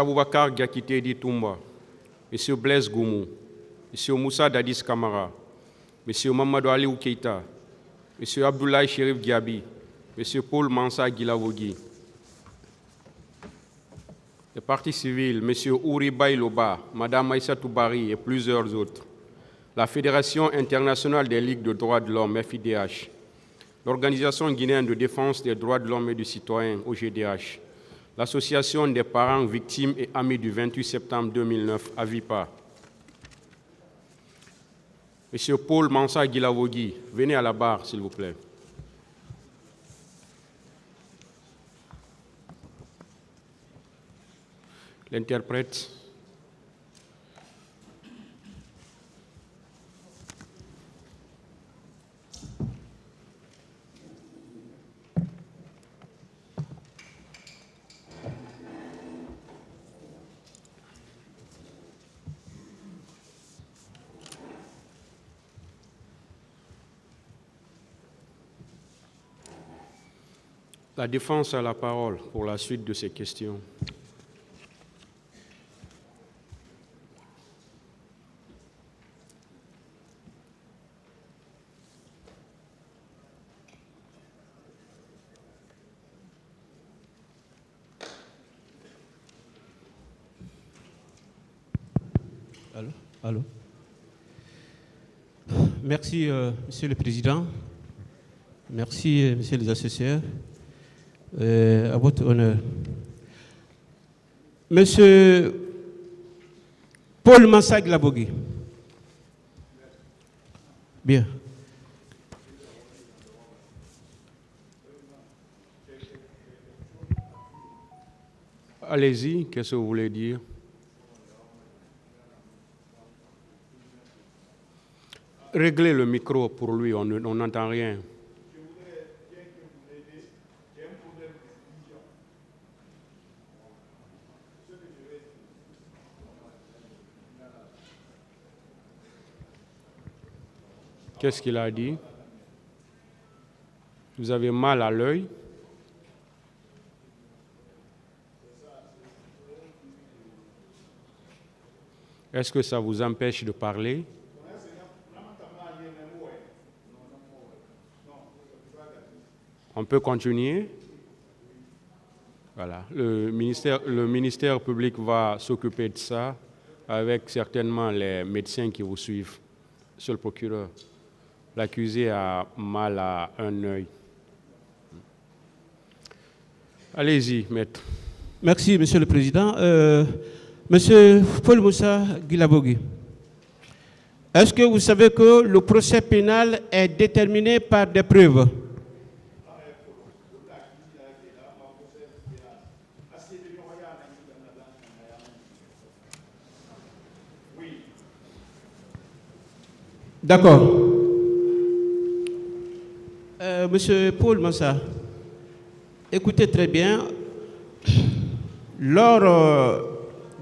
Aboubakar Diakité Ditumba, M. Blaise Goumou, M. Moussa Dadis Kamara, M. Mamadou Aliou Keïta, M. Abdoulaye Chérif Diaby, M. Paul Mansa Guilavogi. Les partis civils, M. Ouri Bailoba, Mme Aïssa Toubari et plusieurs autres. La Fédération internationale des ligues de droits de l'homme, FIDH. L'Organisation guinéenne de défense des droits de l'homme et du citoyen, OGDH. L'Association des parents victimes et amis du 28 septembre 2009, AVIPA. M. Paul Mansa Guilavogi, venez à la barre, s'il vous plaît. L'interprète. La défense a la parole pour la suite de ces questions. Allô. Merci, Monsieur le Président. Merci, Monsieur les assesseurs. À votre honneur. Monsieur Paul Mansa Guilavogi. Bien. Allez-y, qu'est-ce que vous voulez dire? Réglez le micro pour lui, on n'entend rien. Qu'est-ce qu'il a dit? Vous avez mal à l'œil? Est-ce que ça vous empêche de parler? On peut continuer? Voilà. Le ministère public va s'occuper de ça avec certainement les médecins qui vous suivent. Monsieur le procureur, l'accusé a mal à un œil. Allez-y, maître. Merci, Monsieur le Président. Monsieur Paul Mansa Guilavogi, est-ce que vous savez que le procès pénal est déterminé par des preuves? D'accord. Monsieur Paul Mansa, écoutez très bien. Lors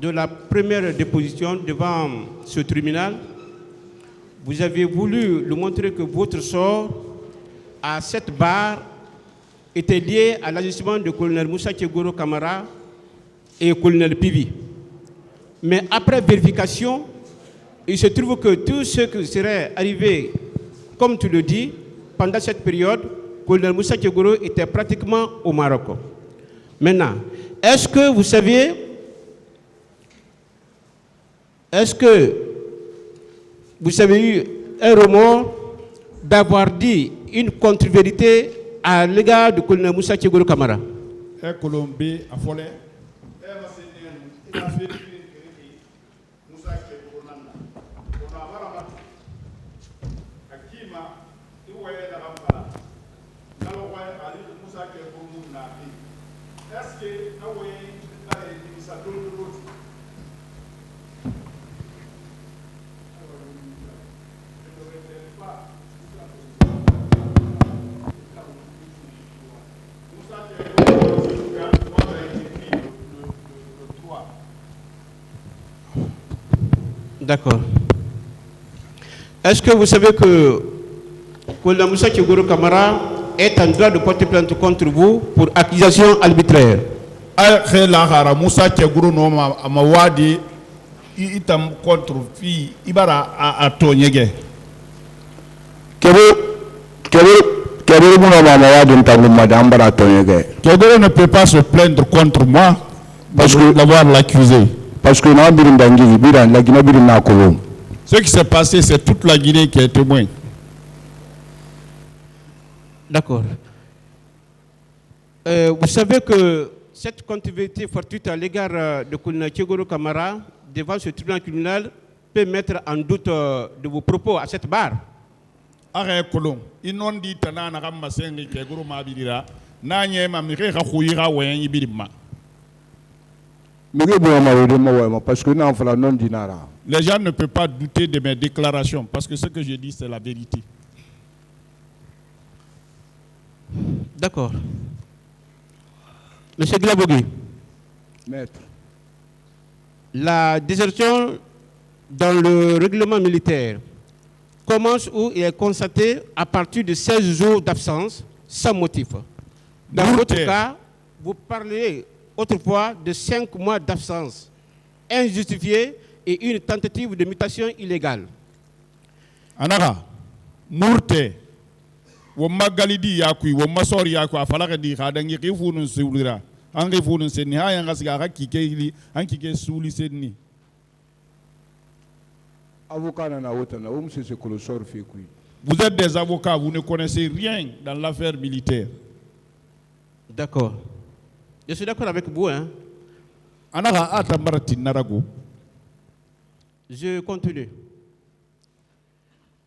de la première déposition devant ce tribunal, vous avez voulu lui montrer que votre sort à cette barre était lié à l'agissement du colonel Moussa Tchegoro Kamara et colonel Pivi. Mais après vérification, il se trouve que tout ce qui serait arrivé, comme tu le dis, pendant cette période, colonel Moussa Tchegoro était pratiquement au Maroc. Maintenant, est-ce que vous saviez, eu un remords d'avoir dit une contre-vérité à l'égard du colonel Moussa Tchegoro Kamara? D'accord. Est-ce que vous savez que le Moussa Tchegoro Kamara est en droit de porter plainte contre vous pour accusation arbitraire? a khela hara Musa Keguru no mawadi itam contre fi ibara a tonyege Keguru ne peut pas se plaindre contre moi parce que d'avoir l'accusé. Parce que ce qui s'est passé, c'est toute la Guinée qui est témoin. D'accord. Vous savez que cette controversie fortuite à l'égard de Koulibaly Kegoro Kamara devant ce tribunal criminel peut mettre en doute de vos propos à cette barre. Arrête Kolon, inon di tanana kama sengi Kegoro mabidira, na nyema mire khuira wen ibirima. Parce que non dinara. Les gens ne peuvent pas douter de mes déclarations parce que ce que je dis c'est la vérité. D'accord. Monsieur Glabogui. Maître. La désertion dans le règlement militaire commence où il est constaté à partir de 16 jours d'absence sans motif. Dans votre cas, vous parlez autrefois de 5 mois d'absence injustifiée et une tentative de mutation illégale. Anara, Mourte, wo magalidi yakui, wo masori yakui, afalaka di hadangi kifunun sulira, angi funun seni, hayanga sigara kike ankike suli seni. Vous êtes des avocats, vous ne connaissez rien dans l'affaire militaire. D'accord. Je suis d'accord avec vous. Hein? Je continue.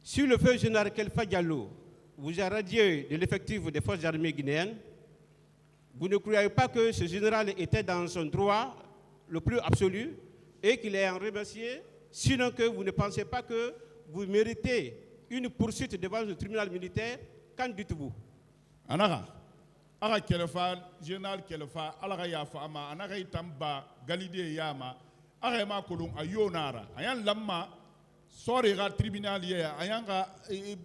Sur le feu général Kelfa Diallo vous a radié de l'effectif des forces armées guinéennes, vous ne croyez pas que ce général était dans son droit le plus absolu et qu'il est en remercié, sinon que vous ne pensez pas que vous méritez une poursuite devant le tribunal militaire? Qu'en dites-vous? Anara, Ara Kelfa, général Kelfa, Alara Yafa Ama, Anara Itamba, Galide Yama, Arema Kolum, Ayonara, Ayan Lama, Sorera tribunal hier, Ayanga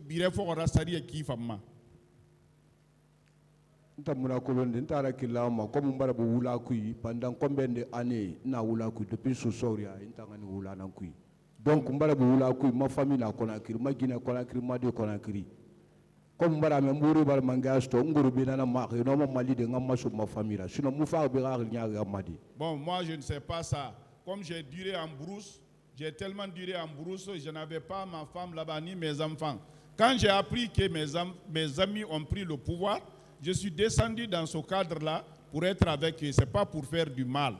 Birefo Rasari Kifama. Pendant combien d'années na wula kui depuis ce soir intangani wula na kui donc mbara wula kui ma famille na Conakry ma Guinée Conakry ma de Conakry comme mbara me mburu bar mangasto nguru binana ma no ma Mali de ngam maso ma famille sinon mu fa be gar nya gamadi. Bon, moi je ne sais pas ça. Comme j'ai duré en brousse, j'ai tellement duré en brousse, je n'avais pas ma femme là-bas ni mes enfants. Quand j'ai appris que mes amis ont pris le pouvoir, je suis descendu dans ce cadre-là pour être avec eux, ce n'est pas pour faire du mal.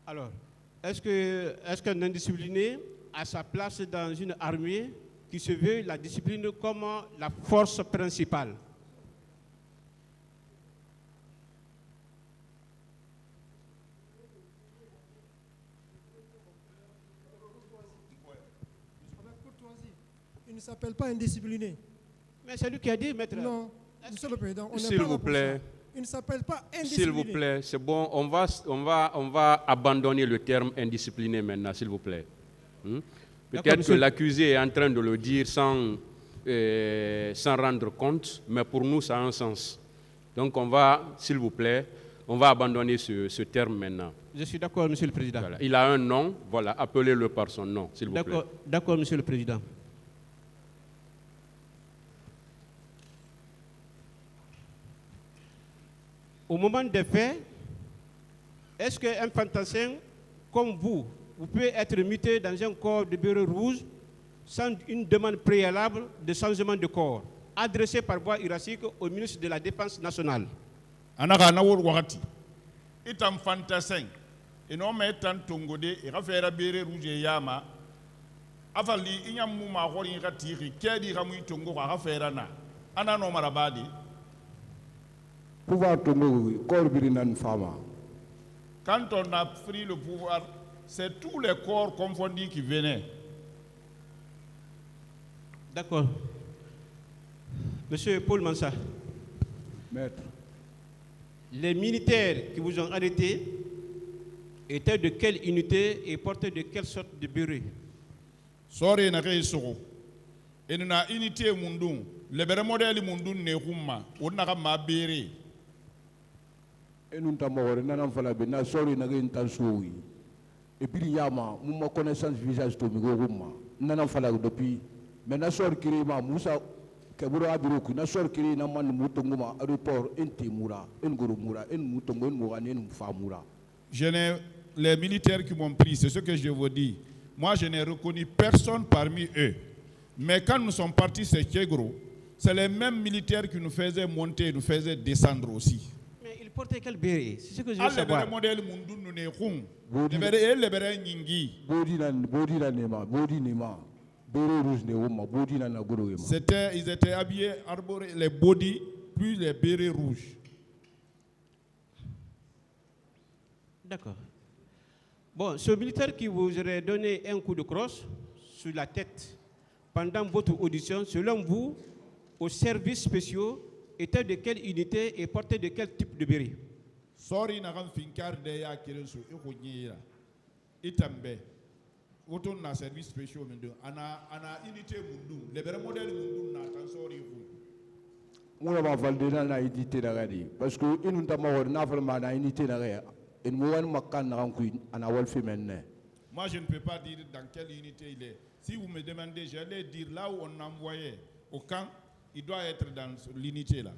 Alors, est-ce qu'un indiscipliné a sa place dans une armée qui se veut la discipline comme la force principale? Il ne s'appelle pas indiscipliné. Mais c'est lui qui a dit, maître. Non, monsieur le président, on s'il vous plaît. Il ne s'appelle pas indiscipliné. S'il vous plaît, c'est bon, on va abandonner le terme indiscipliné maintenant, s'il vous plaît. Peut-être que l'accusé est en train de le dire sans rendre compte, mais pour nous, ça a un sens. Donc on va, s'il vous plaît, on va abandonner ce terme maintenant. Je suis d'accord, monsieur le président. Voilà. Il a un nom, voilà, appelez-le par son nom, s'il vous plaît. D'accord, monsieur le président. Au moment des faits, est-ce qu'un fantassin comme vous pouvez être muté dans un corps de bureau rouge sans une demande préalable de changement de corps, adressée par voie hiérarchique au ministre de la Défense nationale? Anaka nawor wakati. Itam fantassin. Eno me tan tongode e rafera bureau rouge yama. Afali inyamu ma hori ratiri kedi ramu tongo rafera na. Ana no marabadi. Pouvoir tomber corps birinan fama. Quand on a pris le pouvoir, c'est tous les corps confondus qui venaient. D'accord. Monsieur Paul Mansa. Maître. Les militaires qui vous ont arrêté étaient de quelle unité et portaient de quelle sorte de bureau? Sorry na reisoro. Et nous avons unité mundun. Le bere modèle mundun ne humma. On n'a pas béré. Et nous avons fait des choses qui sont et puis, il y a une connaissance visage de Migoruma. Nous avons fait depuis. Mais nous avons fait Moussa Kabura Biroku, nous avons fait Moutongo, aéroport, Intimura, Ngurumura, Moutongo, Mouranen, Famura. Les militaires qui m'ont pris, c'est ce que je vous dis. Moi, je n'ai reconnu personne parmi eux. Mais quand nous sommes partis, c'est Tchégro. C'est les mêmes militaires qui nous faisaient monter, nous faisaient descendre aussi. Mais ils portaient quel béret? C'est ce que je veux savoir. Ils étaient habillés, arborés, les bodys, plus les bérets rouges. D'accord. Bon, ce militaire qui vous aurait donné un coup de crosse sur la tête pendant votre audition, selon vous, aux services spéciaux, était de quelle unité et portait de quel type de béret? Sorry, n'agam finkar de ya kirensu ikonyira. Itambe. Auto na service spéciaux mendo. Ana unité mundu. Le béret modèle mundu na tansori ku. Moi, je vais faire une unité de gadi. Parce que nous avons une unité de gadi. Et nous avons Moi, je ne peux pas dire dans quelle unité il est. Si vous me demandez, j'allais dire là où on envoyait au camp, il doit être dans l'unité là.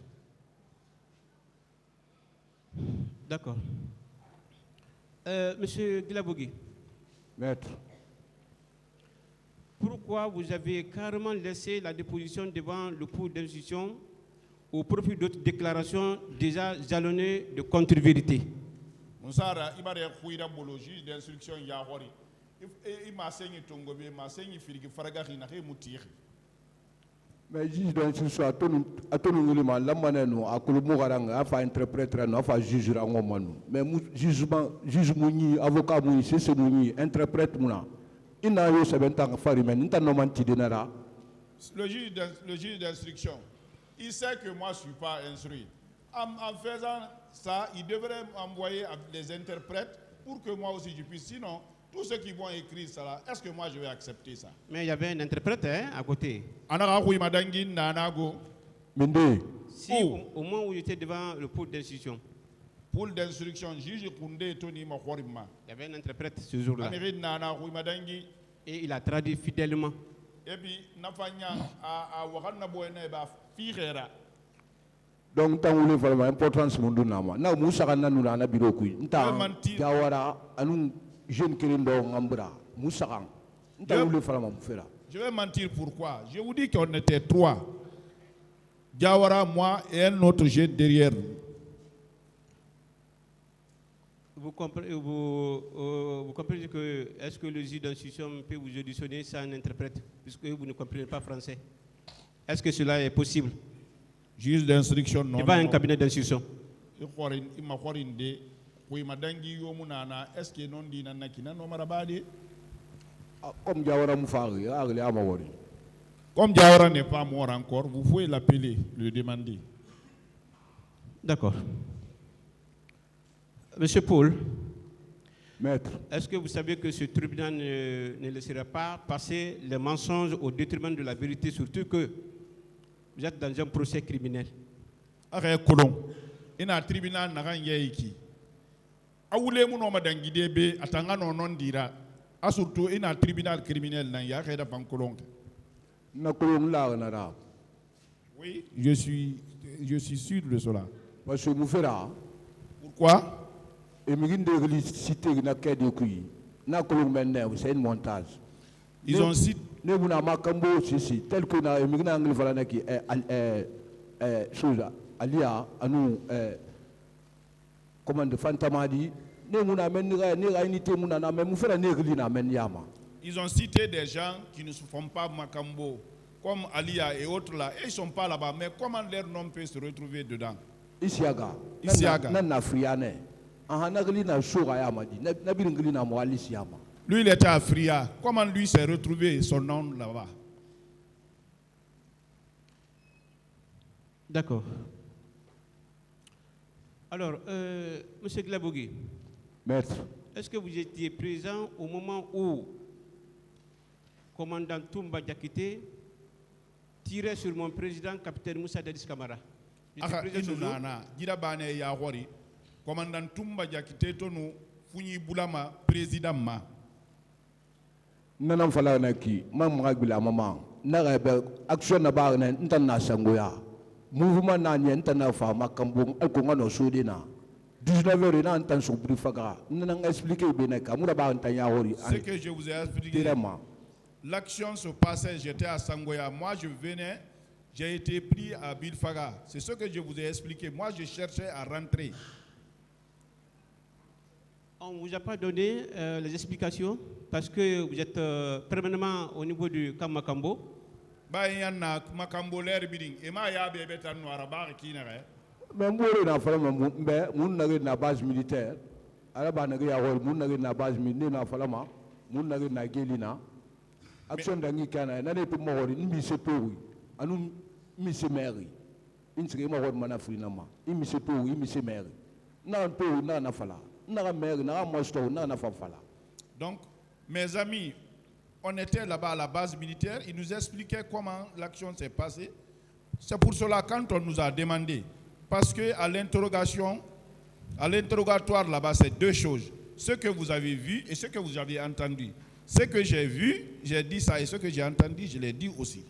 D'accord. Monsieur Glabogui. Maître. Pourquoi vous avez carrément laissé la déposition devant le cours d'instruction au profit d'autres déclarations déjà jalonnées de contre-vérité? Monsara, il m'a dit bolo juge d'instruction Yahori. Il m'a enseigné Tongobe, il m'a enseigné Firiki Faragari, n'a rien moutir. Mais juge d'instruction, à ton niveau, la maneno, à Kolomogaranga, à faire interprète, à faire juge Rangomanou. Mais juge Mouni, avocat Mouni, c'est Mouni, interprète Mouna. Il n'a eu 7 ans à faire, mais il n'a pas de Le juge d'instruction, il sait que moi je ne suis pas instruit. En faisant ça, il devrait envoyer des interprètes pour que moi aussi je puisse. Sinon, tous ceux qui vont écrire ça là, est-ce que moi je vais accepter ça? Mais il y avait un interprète à côté. Si au moment où il était devant le pôle d'instruction. Pôle d'instruction, juge Koundé Tony Makhorima. Il y avait un interprète ce jour-là. Et il a traduit fidèlement. Et puis, Nafanya a Wakana Boeneba Firera. Donc, tant que vous avez importance mon nama. Na Moussa Nanu na biro kui. Nta Jawara anu jeune Kirindo Ngambra. Moussa. Nta vous faire mon frère. Je vais mentir pourquoi. Je vous dis qu'on était 3. Jawara, moi et un autre jeune derrière. Vous comprenez que est-ce que le juge d'instruction peut vous auditionner sans un interprète puisque vous ne comprenez pas français? Est-ce que cela est possible? Juge d'instruction, non. Devant un cabinet d'instruction. Est-ce que non dit Nanakina non marabadi? Comme Jawara Moufari, Amawari. Comme Jawara n'est pas mort encore, vous pouvez l'appeler, le demander. D'accord. Monsieur Paul, Maître, est-ce que vous savez que ce tribunal ne laissera pas passer les mensonges au détriment de la vérité, surtout que vous êtes dans un procès criminel? Arrête colon. Il y a un tribunal n'a rien yéki. Aoulé mon homme d'angidebe, atanga non dira. A surtout il y a un tribunal criminel n'a y'a rien d'avant colon. na colon là nara. Oui, je suis sûr de cela. Parce que vous faites Pourquoi? et me cité na kedi kui. Na colon maintenant, c'est un montage. Ils ont cité. Ne vous n'a makambo si tel que na emigna angle voilà qui chose alia anu commande fantamadi ne vous n'a men ne unité mun na men mu fera ne gli na men yama. Ils ont cité des gens qui ne se font pas Makambo, comme Alia et autres là, et ils ne sont pas là-bas. Mais comment leur nom peut se retrouver dedans? Isiaga. Nana friane. Ahana gli na shoga yama di. Na biringli na mo alisi yama. Lui, il était à Fria. Comment lui s'est retrouvé son nom là-bas? D'accord. Alors, Monsieur Glabogui, Maître, est-ce que vous étiez présent au moment où commandant Toumba Diakité tirait sur mon président, capitaine Moussa Dadis Camara? commandant Tumba Diakiteto nous Funi Boulama, président Ma. Nanam fala na ki mam ngabila mama na ga action na ba na ntana sangoya mouvement na ni ntana fa makambo ko ngano sudina 19h na ntan so brifaga nan expliquer be na ka mura ba ntanya hori. Ce que je vous ai expliqué, l'action se passait, j'étais à Sangoya, moi je venais, j'ai été pris à Bilfaga, c'est ce que je vous ai expliqué, moi je cherchais à rentrer. On ne vous a pas donné les explications parce que vous êtes permanemment au niveau du camp Makambo. Mais na fala mun nage na base militaire ala ba nage ya hol mun nage na base militaire na fala ma mun nage na gelina action dangi kana na ne to mo hori ni se pewi anu mi se mairie insige mo hor mana frina ma mi se pewi mi se mairie na pewi na fala. Donc, mes amis, on était là-bas à la base militaire, ils nous expliquaient comment l'action s'est passée. C'est pour cela quand on nous a demandé, parce qu'à l'interrogation, à l'interrogatoire là-bas, c'est deux choses. Ce que vous avez vu et ce que vous avez entendu. Ce que j'ai vu, j'ai dit ça, et ce que j'ai entendu, je l'ai dit aussi.